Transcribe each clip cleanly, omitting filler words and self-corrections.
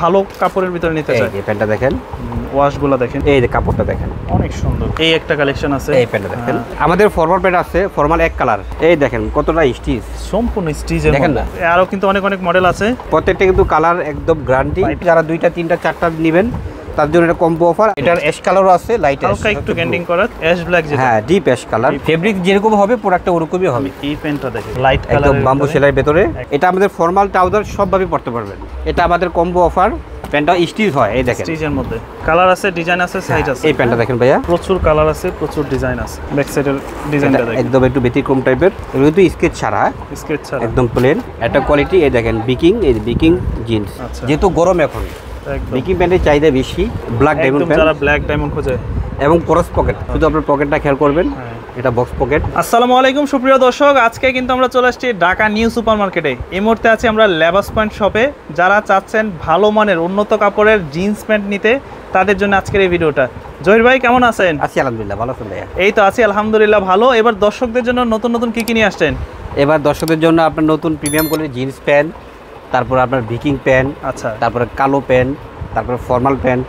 ভালো কাপড়ের ভিতরে নিতে চায়। এই প্যান্টটা দেখেন, ওয়াশগুলো দেখেন, এই যে কাপড়টা দেখেন অনেক সুন্দর। এই একটা কালেকশন আছে, এই প্যান্টটা দেখেন। আমাদের ফরমাল প্যান্ট আছে, ফরমাল এক কালার। এই দেখেন কতটা স্টিচ, সম্পূর্ণ স্টিচের দেখেন না। আরো কিন্তু অনেক অনেক মডেল আছে, প্রত্যেকটা কিন্তু কালার একদম গ্যারান্টি। যারা 2টা 3টা 4টা নেবেন তার জন্য এটা কম্বো অফার। এটার অ্যাশ কালারও আছে, লাইট অ্যাশ, হালকা একটু গ্যান্ডিং করা অ্যাশ ব্ল্যাক, যেটা হ্যাঁ ডিপ অ্যাশ কালার। ফেব্রিক যেরকম হবে প্রোডাক্টটা ওরকমই হবে। এই প্যান্টটা দেখেন, লাইট কালার, একদম বাম্বু সেলাইয়ের ভিতরে। এটা আমাদের ফর্মাল ট্রাউজার সবভাবে পরতে পারবেন। এটা আমাদের কম্বো অফার। প্যান্টটা স্টিচ হয়, এই দেখেন স্টিচের মধ্যে কালার আছে, ডিজাইন আছে, সাইজ আছে। এই প্যান্টটা দেখেন ভাইয়া, প্রচুর কালার আছে, প্রচুর ডিজাইন আছে। ব্যাক সাইডের ডিজাইনটা দেখেন, একদম একটু ব্যতিক্রম টাইপের। এগুলো কিন্তু স্কেচ ছাড়া, স্কেচ ছাড়া একদম প্লেন। একটা কোয়ালিটি, এই দেখেন বিকিং, এই বিকিং জিন্স। যেহেতু গরম এখন, বিকিং প্যান্টের চাহিদা বেশি। ব্ল্যাক ডায়মন্ড প্যান্ট, যারা ব্ল্যাক ডায়মন্ড খোঁজে, এবং ক্রস পকেট। শুধু আপনার পকেটটা খেয়াল করবেন, এটা বক্স পকেট। আসসালামু আলাইকুম সুপ্রিয় দর্শক, আজকে কিন্তু আমরা চলে আসছি ঢাকা নিউ সুপার মার্কেটে। এই মুহূর্তে আছি আমরা লেবাস পয়েন্ট শপে। যারা চাচ্ছেন ভালো মানের উন্নত কাপড়ের জিন্স প্যান্ট নিতে, তাদের জন্য আজকের এই ভিডিওটা। জহির ভাই কেমন আছেন? আছি আলহামদুলিল্লাহ, ভালো আছেন ভাইয়া? এই তো আছি আলহামদুলিল্লাহ ভালো। এবার দর্শকদের জন্য নতুন নতুন কি নিয়ে আসছেন? এবার দর্শকদের জন্য আপনার নতুন প্রিমিয়াম কোয়ালিটির জিন্স প্যান্ট, তারপর আপনার ভিকিং প্যান্ট, আচ্ছা, তারপরে কালো প্যান্ট, তারপরে ফর্মাল প্যান্ট,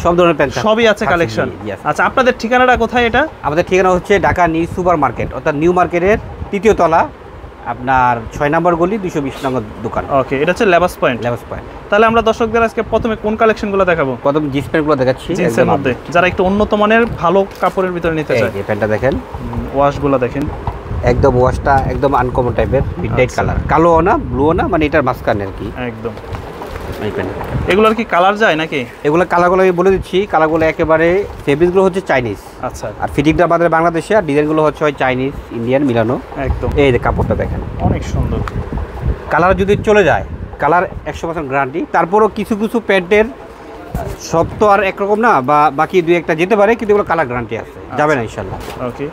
সব ধরনের প্যান্ট সবই আছে কালেকশন। আচ্ছা, আপনাদের ঠিকানাটা কোথায়? এটা আমাদের ঠিকানা হচ্ছে ঢাকা নিউ সুপার মার্কেট, অর্থাৎ নিউ মার্কেটের 3য় তলা, আপনার 6 নম্বর গলি, 220 নম্বর দোকান। ওকে, এটা হচ্ছে লেবাস পয়েন্ট। লেবাস পয়েন্ট। তাহলে আমরা দর্শকদের আজকে প্রথমে কোন কালেকশনগুলো দেখাবো? প্রথম জিন্স প্যান্টগুলো দেখাচ্ছি, জিন্সের মধ্যে যারা একটু উন্নত মানের ভালো কাপড়ের ভিতরে নিতে চায়। এই প্যান্টটা দেখেন, ওয়াশগুলো দেখেন, একদম ওয়াশটা একদম আনকমন টাইপের, মিডনাইট কালার, কালোও না ব্লুও না, মানে এটার মাঝখানে আর কি। একদম এই প্যান্ট, এগুলোর কি কালার যায় নাকি? এগুলো কালারগুলো আমি বলে দিচ্ছি। কালারগুলো একেবারে, ফেব্রিকগুলো হচ্ছে চাইনিজ, আচ্ছা, আর ফিটিংটা আমাদের বাংলাদেশে, আর ডিজাইনগুলো হচ্ছে হয় চাইনিজ ইন্ডিয়ান মিলানো। একদম। এই যে কাপড়টা দেখেন, অনেক সুন্দর। কালার যদি চলে যায়, কালার 100% গ্যারান্টি। তারপরও কিছু কিছু প্যান্টের সব তো আর একরকম না, বা বাকি 2-1টা যেতে পারে, কিন্তু এগুলো কালার গ্যারান্টি আছে, যাবে না ইনশাল্লাহ। ওকে,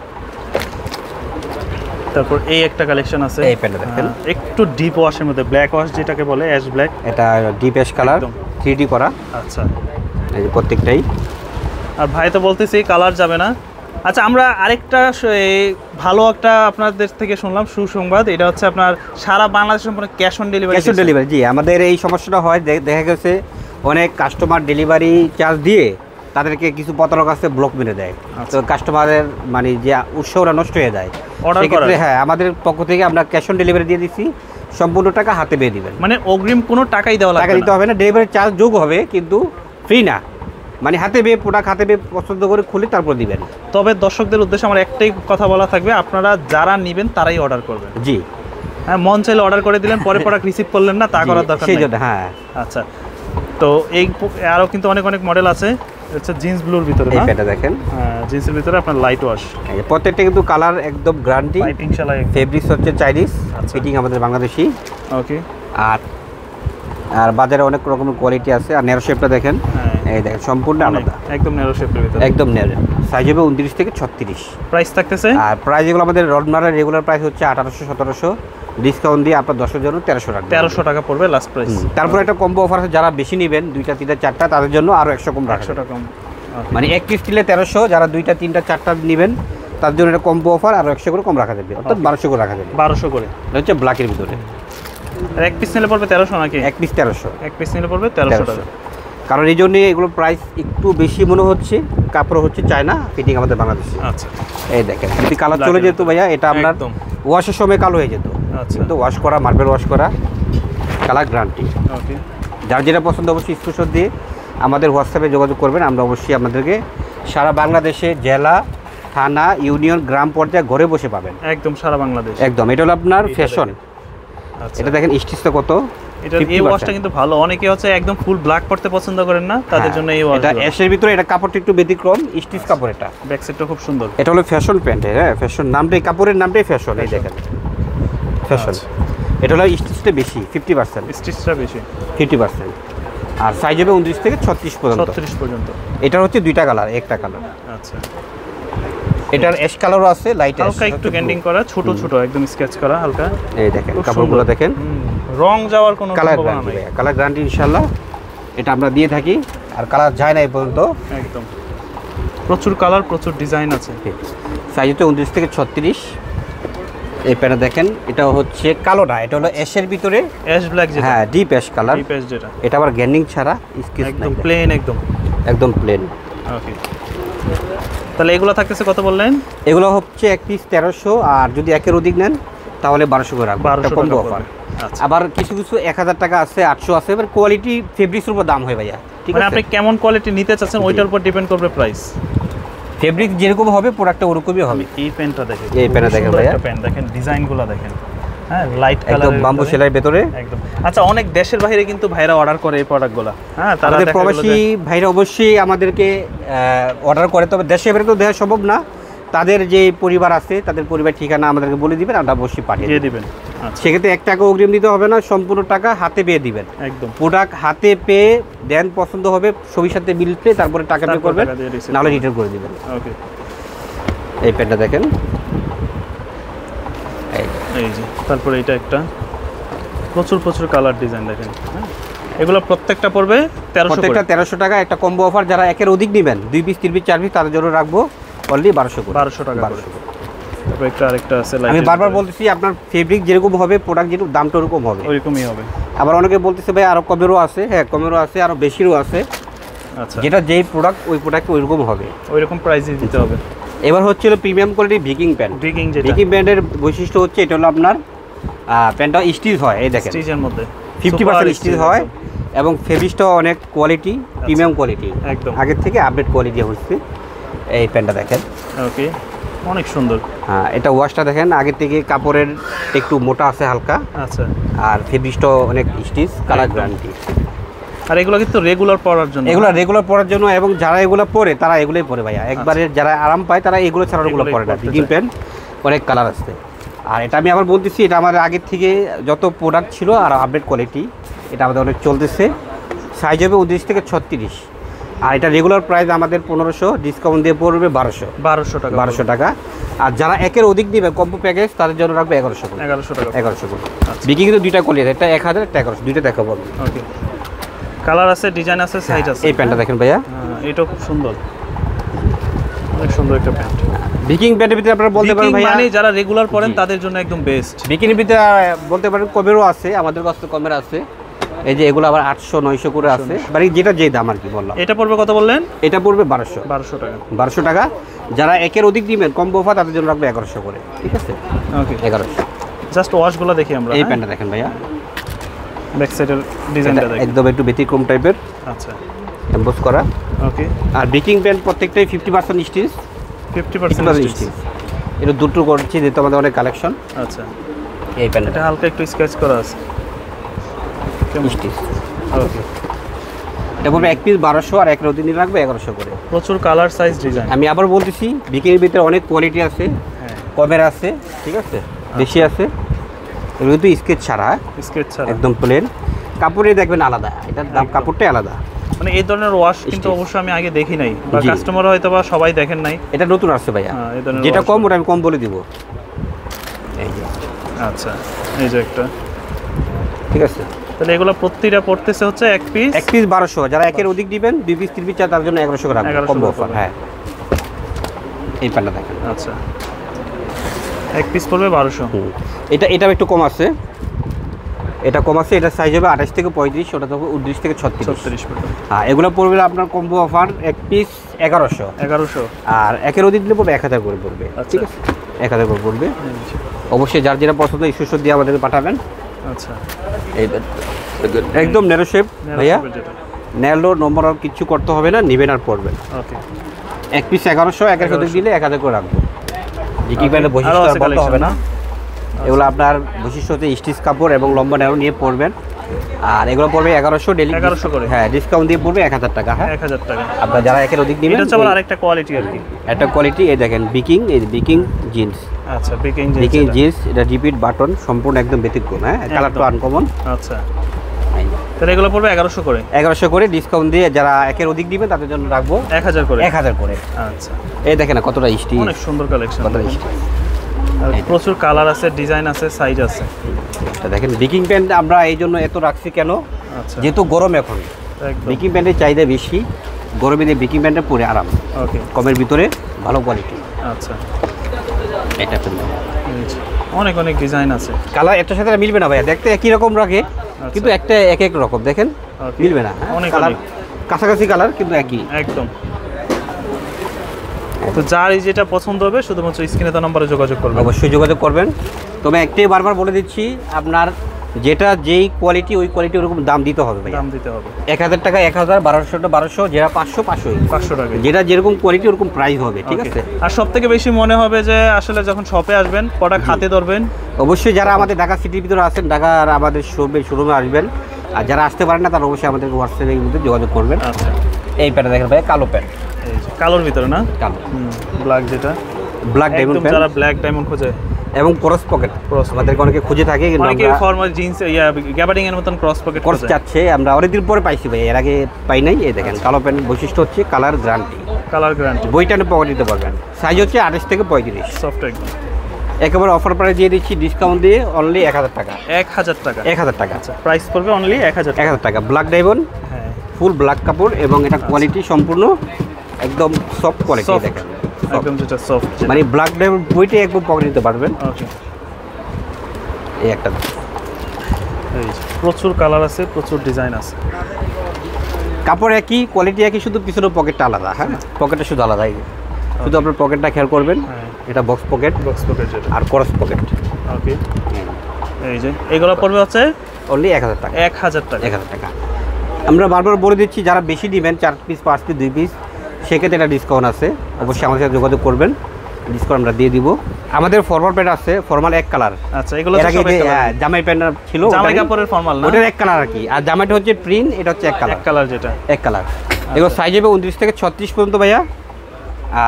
তারপর এই একটা কালেকশন আছে, এই প্যান্টটা দেখেন, একটু ডিপ ওয়াশের মধ্যে, ব্ল্যাক ওয়াশ যেটাকে বলে, অ্যাশ ব্ল্যাক। এটা ডিপ অ্যাশ কালার, 3D করা। আচ্ছা, এই যে প্রত্যেকটাই। আর ভাই তো বলতেছি কালার যাবে না। আচ্ছা, আমরা আরেকটা ভালো একটা আপনাদের থেকে শুনলাম সুসংবাদ। এটা হচ্ছে আপনার সারা বাংলাদেশ সম্পূর্ণ cash on delivery. Cash on delivery, জি। আমাদের এই সমস্যাটা হয়, দেখা গেছে অনেক কাস্টমার ডেলিভারি চার্জ দিয়ে তাদেরকে কিছু প্রতারক আছে ব্লক মেরে দেয়। তো কাস্টমারের মানে যে উৎসাহটা নষ্ট হয়ে যায়। সেক্ষেত্রে হ্যাঁ, আমাদের পক্ষ থেকে আমরা ক্যাশ অন ডেলিভারি দিয়ে দিচ্ছি, সম্পূর্ণ টাকা হাতে পেয়ে দিবেন। মানে অগ্রিম কোনো টাকাই দেওয়া লাগবে না, টাকা দিতে হবে না, ডেলিভারি চার্জ যোগ হবে, কিন্তু ফ্রি না। মানে হাতে পেয়ে প্রোডাক্ট হাতে পেয়ে পছন্দ করে খুলে তারপর দিবেন। তবে দর্শকদের উদ্দেশ্যে আমার একটাই কথা বলা থাকবে, আপনারা যারা নেবেন তারাই অর্ডার করবেন। জি হ্যাঁ, মন চাইলে অর্ডার করে দিলেন, পরে প্রোডাক্ট রিসিভ করলেন না, তা করার দরকার নেই। হ্যাঁ, আচ্ছা, তো এই আরও কিন্তু অনেক অনেক মডেল আছে। হচ্ছে জিন্স ব্লুর ভিতরে, এই প্যান্টটা দেখেন, জিন্সের ভিতরে আপনার লাইট ওয়াশ। প্রত্যেকটা কিন্তু কালার একদম গ্যারান্টি। ইনশাআল্লাহ ফেব্রিক্স হচ্ছে চাইনিজ, ফিটিং আমাদের বাংলাদেশি। ওকে, আর বাজারে অনেক রকমের কোয়ালিটি আছে। আর ন্যারো শেপটা দেখেন, এই দেখেন সম্পূর্ণ আলাদা, একদম ন্যারো শেপের ভিতরে, একদম ন্যারো। সাইজ হবে 29 থেকে 36। প্রাইস থাকতেছে, আর প্রাইস এগুলো আমাদের রডমারের রেগুলার প্রাইস হচ্ছে 1800-1700, ডিসকাউন্ট দিয়ে আপনার 10 এর জন্য 1300 টাকা। 1300 টাকা পড়বে লাস্ট প্রাইস। তারপর একটা কম্বো অফার আছে, যারা বেশি নেবেন 2টা 3টা 4টা, তাদের জন্য আরো 100 কম রাখা, 100 টাকা কম। মানে এক পিস নিলে 1300, যারা 2টা 3টা 4টা নেবেন তার জন্য একটা কম্বো অফার আরো 100 করে কম রাখা যাবে, অর্থাৎ 1200 করে রাখা যাবে। 1200 করে, এটা হচ্ছে ব্ল্যাকের ভিতরে। আর এক পিস নিলে পড়বে 1300 নাকি? এক পিস 1300, এক পিস নিলে পড়বে 1300 টাকা। কারণ এই জন্যই এগুলো প্রাইস একটু বেশি মনে হচ্ছে। কাপড় হচ্ছে চায়না, ফিটিং আমাদের বাংলাদেশে। আচ্ছা, এই দেখেন, যদি কালার চলে যেত ভাইয়া, এটা আপনার ওয়াশের সময় কালো হয়ে যেত। আচ্ছা, কিন্তু ওয়াশ করা, মার্বেল ওয়াশ করা, কালার গ্যারান্টি। ওকে, যার যেটা পছন্দ অবশ্যই স্ক্রিনশট দিয়ে আমাদের হোয়াটসঅ্যাপে যোগাযোগ করবেন। আমরা অবশ্যই আপনাদেরকে সারা বাংলাদেশে জেলা, থানা, ইউনিয়ন, গ্রাম পর্যায়ে ঘরে বসে পাবেন, একদম সারা বাংলাদেশ। একদম। এটা হলো আপনার ফ্যাশন। এটা দেখেন স্টিচটা কত, এটা এই ওয়াশটা কিন্তু ভালো। অনেকে হচ্ছে একদম ফুল ব্ল্যাক পড়তে পছন্দ করেন না, তাদের জন্য এই ওয়াশ। এটা অ্যাশের ভিতরে, এটা কাপড়টা একটু ব্যতিক্রম, স্টিচ কাপড়। এটা ব্যাক সাইডটা খুব সুন্দর। এটা হলো ফ্যাশন প্যান্ট। হ্যাঁ, ফ্যাশন নামটাই, কাপড়ের নামটাই ফ্যাশন। এই দেখেন ফ্যাশন। এটা হলো স্টিচটা বেশি, 50%, স্টিচটা বেশি 50%। আর সাইজ হবে 29 থেকে 36 পর্যন্ত। 36 পর্যন্ত। এটা হচ্ছে 2টা কালার, একটা কালার। আচ্ছা, এটার অ্যাশ কালারও আছে, লাইট অ্যাশ, হালকা একটু গ্যান্ডিং করা, ছোট ছোট একদম স্কেচ করা হালকা। এই দেখেন কাপড়গুলো দেখেন, রং যাওয়ার কোনো সম্ভাবনা নেই, কালার গ্যারান্টি ইনশাআল্লাহ। এটা আমরা দিয়ে থাকি, আর কালার যায় না এই পর্যন্ত। একদম প্রচুর কালার, প্রচুর ডিজাইন আছে। সাইজ হচ্ছে 29 থেকে 36। এই প্যান্টটা দেখেন, এটা হচ্ছে কালো না, এটা হলো অ্যাশের ভিতরে অ্যাশ ব্ল্যাক যেটা, হ্যাঁ deep ash colour, deep ash যেটা, এটা আবার গ্যান্ডিং ছাড়া, স্কেচ একদম প্লেন, একদম প্লেন। ওকে, তাহলে এগুলো থাকতেছে কত বললেন? এগুলো হচ্ছে এক পিস 1300, আর যদি একের অধিক নেন তাহলে 1200 করে রাখবো, এটা কম্বো অফার। আচ্ছা, আবার কিছু কিছু 1000 টাকা আছে, 800 আছে, এবার কোয়ালিটি ফেব্রিক্সের উপর দাম হয় ভাইয়া, ঠিক মানে আছে? আপনি কেমন কোয়ালিটি নিতে চাচ্ছেন ওইটার উপর ডিপেন্ড করবে প্রাইস। ফেব্রিক যেরকম হবে প্রোডাক্টটা ওরকমই হবে। এই প্যান্টটা দেখেন, এই প্যান্টটা দেখেন ভাইয়া, একটা প্যান্ট দেখেন, ডিজাইনগুলো দেখেন, হ্যাঁ লাইট কালার, একদম বাম্বু সেলাইয়ের ভিতরে একদম। আচ্ছা, অনেক দেশের বাইরে কিন্তু ভাইরা অর্ডার করে এই প্রোডাক্টগুলো, হ্যাঁ তারা আমাদের প্রবাসী ভাইরা অবশ্যই আমাদেরকে অর্ডার করে, তবে দেশে বাইরে তো দেওয়া সম্ভব না। তাদের যে পরিবার আছে তাদের পরিবার ঠিকানা আমাদেরকে বলে দিবেন, আমরা অবশ্যই পাঠিয়ে দিবেন। আচ্ছা, সেক্ষেত্রে 1 টাকা অগ্রিম দিতে হবে না, সম্পূর্ণ টাকা হাতে পেয়ে দিবেন। একদম প্রোডাক্ট হাতে পেয়ে দেন, পছন্দ হবে ছবির সাথে বিল পে, তারপরে টাকা পে করবেন, নাহলে রিটার্ন করে দিবেন। ওকে, এই প্যান্টটা দেখেন, এই যে তারপরে এটা একটা প্রচুর কালার ডিজাইন দেখেন, হ্যাঁ এগুলো প্রত্যেকটা পড়বে 1300 প্রত্যেকটা 1300 টাকা, একটা কম্বো অফার। যারা একের অধিক নেবেন 2 পিস 3 পিস 4 পিস তাদের জন্য রাখবো অনলি 1200 করে, 1200 টাকা করে। তারপর একটা আরেকটা আছে, আমি বারবার বলতেছি আপনার ফেব্রিক যেরকম হবে প্রোডাক্ট যেরকম দামটা ওরকম হবে, ওইরকমই হবে। আবার অনেকে বলতেছে ভাই আরো কমেরও আছে, হ্যাঁ কমেরও আছে, আরো বেশিরও আছে। আচ্ছা, যেটা যেই প্রোডাক্ট ওই প্রোডাক্ট ওইরকম হবে, ওইরকম প্রাইসে দিতে হবে। এবার হচ্ছিল premium quality Viking pant. Viking প্যান্টের বৈশিষ্ট্য হচ্ছে এটা হলো আপনার প্যান্টটা স্টিচ হয়, এই দেখেন স্টিচের মধ্যে 50% স্টিচ হয়, এবং ফেব্রিকটাও অনেক কোয়ালিটি, প্রিমিয়াম কোয়ালিটি, একদম আগের থেকে আপডেট কোয়ালিটি হচ্ছে। এই প্যান্টটা দেখেন, ওকে, অনেক সুন্দর। হ্যাঁ এটা ওয়াশটা দেখেন, আগের থেকে কাপড়ের একটু মোটা আছে হালকা, আচ্ছা, আর ফেব্রিকটাও অনেক স্টিচ, কালার গ্যারান্টি। আর এগুলো কিন্তু রেগুলার পরার জন্য, এগুলো রেগুলার পরার জন্য, এবং যারা এগুলো পরে তারা এগুলোই পরে ভাইয়া, একবারে যারা আরাম পায় তারা এগুলো ছাড়া ওগুলো পরে না। ভিকিং প্যান্ট অনেক কালার আছে, আর এটা আমি আবার বলতেছি এটা আমাদের আগের থেকে যত প্রোডাক্ট ছিল আর আপডেট কোয়ালিটি, এটা আমাদের অনেক চলতেছে। সাইজ হবে 29 থেকে 36, আর এটা রেগুলার প্রাইস আমাদের 1500, ডিসকাউন্ট দিয়ে পড়বে 1200 টাকা। আর যারা একের অধিক দিবে কম্বো প্যাকেজ তাদের জন্য রাখবে 1100 করে, 1100 করে। বিক্রি কিন্তু দুইটা কোয়ালিটি, একটা 1000, একটা 1100, দুইটা দেখাবো। ওকে, কালার আছে, ডিজাইন আছে, সাইজ আছে। এই প্যান্টটা দেখেন ভাইয়া, এটা খুব সুন্দর, অনেক সুন্দর একটা প্যান্ট। ভিকিং প্যান্টের ভিতরে আপনারা বলতে পারেন ভাইয়া, মানে যারা রেগুলার পরেন তাদের জন্য একদম বেস্ট। ভিকিংয়ের ভিতরে বলতে পারেন কমেরও আছে, আমাদের কাছে কমের আছে, এই যে এগুলো আবার 800-900 করে আছে, মানে যেটা যে দাম আর কি বললাম। এটা পড়বে কত বললেন? এটা পড়বে 1200 টাকা, 1200 টাকা। যারা একের অধিক দিবেন কম্বো অফার তাদের জন্য রাখবে 1100 করে, ঠিক আছে? ওকে, 1100। জাস্ট ওয়াশগুলো দেখি আমরা। এই প্যান্টটা দেখেন ভাইয়া, ব্যাক সাইডের ডিজাইনটা দেখেন, একদম একটু ব্যতিক্রম টাইপের, আচ্ছা এমবোস করা। ওকে, আর ভিকিং প্যান্ট প্রত্যেকটাই 50% স্টিচ, 50% স্টিচ। এটা দুটো করছি যেহেতু আমাদের অনেক কালেকশন। আচ্ছা, এই প্যান্টটা এটা হালকা একটু স্কেচ করা আছে, স্টিচ। ওকে, এটা বলবে এক পিস 1200, আর একের অধিক রাখবে 1100 করে। প্রচুর কালার, সাইজ, ডিজাইন। আমি আবার বলতেছি ভিকিংয়ের ভিতরে অনেক কোয়ালিটি আছে, হ্যাঁ কমের আছে, ঠিক আছে, বেশি আছে। এগুলো তো স্কেচ ছাড়া, স্কেচ ছাড়া একদম প্লেন। কাপড়ে দেখবেন আলাদা, এটার দাম কাপড়টাই আলাদা। মানে এই ধরনের ওয়াশ কিন্তু অবশ্যই আমি আগে দেখি নাই, বা কাস্টমার হয়তো বা সবাই দেখেন নাই। এটা নতুন আসছে ভাইয়া, এই ধরনের যেটা কম ওটা আমি কম বলে দিব। এই যে, আচ্ছা, এই যে একটা, ঠিক আছে। তাহলে এগুলো প্রত্যেকটা পড়তেছে হচ্ছে এক পিস 1200। যারা একের অধিক দিবেন 2 পিস 3 পিস তার জন্য 1100 করে রাখবেন, কম্বো অফার। হ্যাঁ, এই প্যান্টটা দেখেন, আচ্ছা এক পিস পড়বে 1200। এটা একটু কম আছে, এটা কম আছে, এটা সাইজ হবে 28 থেকে 35, ওটা হবে 29 থেকে 36 পড়বে। হ্যাঁ, এগুলো পড়বে আপনার কম্বো অফার এক পিস 1100, আর একের অধিক দিলে পড়বে 1000 করে পড়বে, ঠিক আছে, 1000 করে পড়বে। অবশ্যই যার যেটা পছন্দ স্ক্রিনশট দিয়ে আমাদেরকে পাঠাবেন। আচ্ছা, এই একদম ন্যারো শেপ ভাইয়া, ন্যারো নম্বর আর কিছু করতে হবে না, নেবেন আর পড়বেন। ওকে, এক পিস 1100, একের অধিক দিলে 1000 করে রাখবো। ভিকিং প্যান্টের বৈশিষ্ট্য আর বলতে হবে না, এগুলো আপনার বৈশিষ্ট্য হচ্ছে স্টিচ কাপড় এবং লম্বা ন্যারো নিয়ে পড়বেন। আর এগুলো পড়বে 1100 ডেলি, 1100 করে। হ্যাঁ, ডিসকাউন্ট দিয়ে পড়বে 1000 টাকা। হ্যাঁ, 1000 টাকা। আপনারা যারা একের অধিক নেবেন, এটা হচ্ছে আবার আরেকটা কোয়ালিটি আর কি, একটা কোয়ালিটি। এই দেখেন ভিকিং, এই ভিকিং জিন্স। আচ্ছা, ভিকিং জিন্স, এটা রিপিট বাটন, সম্পূর্ণ একদম ব্যতিক্রম। হ্যাঁ, কালারটা আনকমন। আচ্ছা, তাহলে এগুলো পড়বে 1100 করে, 1100 করে ডিসকাউন্ট দিয়ে যারা একের অধিক দিবেন তাদের জন্য রাখবো 1000 করে, 1000 করে। আচ্ছা, এই দেখেন না কতটা স্টিচ, অনেক সুন্দর কালেকশন, কতটা স্টিচ, আর প্রচুর কালার আছে, ডিজাইন আছে, সাইজ আছে। এটা দেখেন ভিকিং প্যান্ট আমরা এই জন্য এত রাখছি কেন, আচ্ছা, যেহেতু গরম এখন, একদম ভিকিং প্যান্টের চাহিদা বেশি, গরমে দিয়ে ভিকিং প্যান্টে পরে আরাম। ওকে, কমের ভিতরে ভালো কোয়ালিটি। আচ্ছা, এটা অনেক অনেক ডিজাইন আছে। কালার একটার সাথে মিলবে না ভাইয়া, দেখতে একই রকম রাখে কিন্তু একটা এক এক রকম, দেখেন মিলবে না। অনেক কালার কাছাকাছি কালার কিন্তু একই একদম। তো যার এই যেটা পছন্দ হবে শুধুমাত্র স্ক্রিনে তো নম্বরে যোগাযোগ করবেন, অবশ্যই যোগাযোগ করবেন। তবে একটাই বারবার বলে দিচ্ছি, আপনার যেটা যেই কোয়ালিটি ওই কোয়ালিটি ওরকম দাম দিতে হবে ভাই, দাম দিতে হবে। 1000 টাকা 1000, 1200 1200, যেটা 500 500 টাকা, যেটা যেরকম কোয়ালিটি ওরকম প্রাইস হবে, ঠিক আছে। আর সবথেকে বেশি মনে হবে যে আসলে যখন শপে আসবেন প্রোডাক্ট হাতে ধরবেন। অবশ্যই যারা আমাদের ঢাকা সিটির ভিতরে আছেন, ঢাকার আমাদের শোরুমে আসবেন, আর যারা আসতে পারেন না তারা অবশ্যই আমাদের হোয়াটসঅ্যাপের মধ্যে যোগাযোগ করবেন। আচ্ছা, এই প্যান্টটা দেখেন ভাই, কালো প্যান্ট, এই যে কালোর ভিতরে না, কালো ব্ল্যাক, যেটা ব্ল্যাক ডায়মন্ড প্যান্ট, যারা ব্ল্যাক ডায়মন্ড খোঁজে এবং ক্রস পকেট আমাদেরকে অনেকে খুঁজে থাকে, কিন্তু অনেকে আমরা ফর্মাল জিন্স গ্যাবার্ডিং এর মতন ক্রস পকেট ক্রস চাচ্ছে, আমরা অনেকদিন পরে পাইছি ভাই, এর আগে পাই নাই। এই দেখেন কালো প্যান্ট বৈশিষ্ট্য হচ্ছে কালার গ্যারান্টি, কালার গ্যারান্টি, বইটানে পকেট দিতে পারবেন। সাইজ হচ্ছে 28 থেকে 35, সফট একদম। একেবারে অফার প্রাইস দিয়ে দিচ্ছি, ডিসকাউন্ট দিয়ে অনলি 1000 টাকা। 1000 টাকা, 1000 টাকা, আচ্ছা প্রাইস পড়বে অনলি 1000 টাকা। 1000 টাকা, ব্ল্যাক ডায়মন্ড, হ্যাঁ ফুল ব্ল্যাক কাপড়, এবং এটা কোয়ালিটি সম্পূর্ণ একদম সফট কোয়ালিটি, দেখেন একদম যেটা সফট, মানে ব্ল্যাক ডায়মন্ড বইটা একদম পকেট দিতে পারবেন। ওকে, এই একটা এই যে প্রচুর কালার আছে, প্রচুর ডিজাইন আছে, কাপড় একই, কোয়ালিটি একই, শুধু পিছনের পকেটটা আলাদা। হ্যাঁ, পকেটটা শুধু আলাদা, শুধু আপনার পকেটটা খেয়াল করবেন। এটা বক্স পকেট, বক্স পকেট যেটা, আর ক্রস পকেট। ওকে, এই যে এগুলো পড়বে হচ্ছে অনলি 1000 টাকা। 1000 টাকা, 1000 টাকা। আমরা বারবার বলে দিচ্ছি, যারা বেশি নেবেন 4 পিস 5 পিস 2 পিস, সেক্ষেত্রে একটা ডিসকাউন্ট আছে, অবশ্যই আমাদের সাথে যোগাযোগ করবেন, ডিসকাউন্ট আমরা দিয়ে দিব। আমাদের ফরমাল প্যান্ট আছে, ফরমাল এক কালার। আচ্ছা, এগুলো এর আগে জামাই প্যান্ট ছিল, জামাই কাপড়ের ফরমাল না, ওটার এক কালার আর কি, আর জামাইটা হচ্ছে প্রিন্ট, এটা হচ্ছে এক কালার। এক কালার যেটা, এক কালার। এগুলো সাইজ হবে 29 থেকে 36 পর্যন্ত ভাইয়া,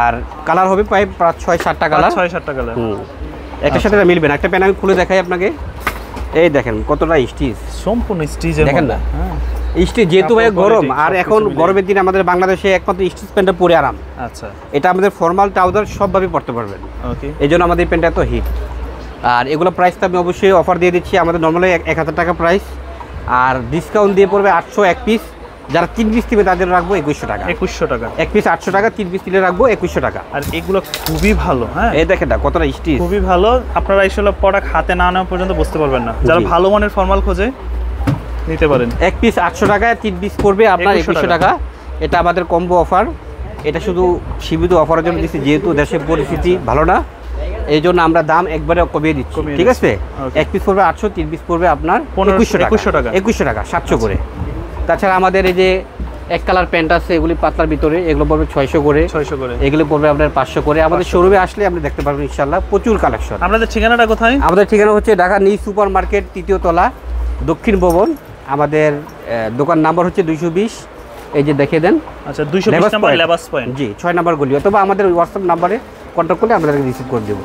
আর কালার হবে প্রায় 6-7টা কালার। 6-7টা কালার, একটার সাথে মিলবে না। একটা প্যান্ট আমি খুলে দেখাই আপনাকে, এই দেখেন কতটা স্টিচ, সম্পূর্ণ স্টিচের, দেখেন না হ্যাঁ স্টিচ, যেহেতু ভাই গরম, আর এখন গরমের দিনে আমাদের বাংলাদেশে একমাত্র স্টিচ প্যান্টটা পরে আরাম। আচ্ছা, এটা আমাদের ফর্মাল ট্রাউজার সবভাবে পরতে পারবেন, ওকে, এই জন্য আমাদের প্যান্টটা এত হিট। আর এগুলো প্রাইসটা আমি অবশ্যই অফার দিয়ে দিচ্ছি, আমাদের নর্মালি 1000 টাকা প্রাইস, আর ডিসকাউন্ট দিয়ে পড়বে 800 এক পিস। যারা 3 পিস নেবে তাদের রাখবো 2100 টাকা। 2100 টাকা এক পিস 800 টাকা, 3 পিস নিলে রাখবো 2100 টাকা। আর এগুলো খুবই ভালো, হ্যাঁ এই দেখেন না কতটা স্টিচ, খুবই ভালো। আপনারা এইসব প্রোডাক্ট হাতে না নেওয়া পর্যন্ত বুঝতে পারবেন না। যারা ভালো মানের ফর্মাল খোঁজে নিতে পারেন। এক পিস 800 টাকায় 3 পিস করবে আপনার 2100 টাকা। এটা আমাদের কম্বো অফার, এটা শুধু সীমিত অফারের জন্য দিচ্ছি, যেহেতু দেশের পরিস্থিতি ভালো না, এই জন্য আমরা দাম একবারে কমিয়ে দিচ্ছি, ঠিক আছে। এক পিস পড়বে 800, 3 পিস পড়বে আপনার 2100 টাকা, 2100 টাকা 700 করে। তাছাড়া আমাদের এই যে এক কালার প্যান্ট আছে, এগুলি পাতলার ভিতরে, এগুলো পড়বে 600 করে, এগুলো পড়বে আপনার 500 করে। আমাদের শোরুমে আসলে আপনি দেখতে পারবেন ইনশাআল্লাহ প্রচুর কালেকশন। আপনাদের ঠিকানাটা কোথায়? আমাদের ঠিকানা হচ্ছে ঢাকা নিউ সুপার মার্কেট, 3য় তলা, দক্ষিণ ভবন। আমাদের দোকান নাম্বার হচ্ছে 220, এই যে দেখে দেন। আচ্ছা, 220 নাম্বার লেবাস পয়েন্ট, জি 6 নাম্বার গলি, অথবা আমাদের হোয়াটসঅ্যাপ নাম্বারে কন্ট্যাক্ট করলে আমাদেরকে রিসিভ করে দেবো।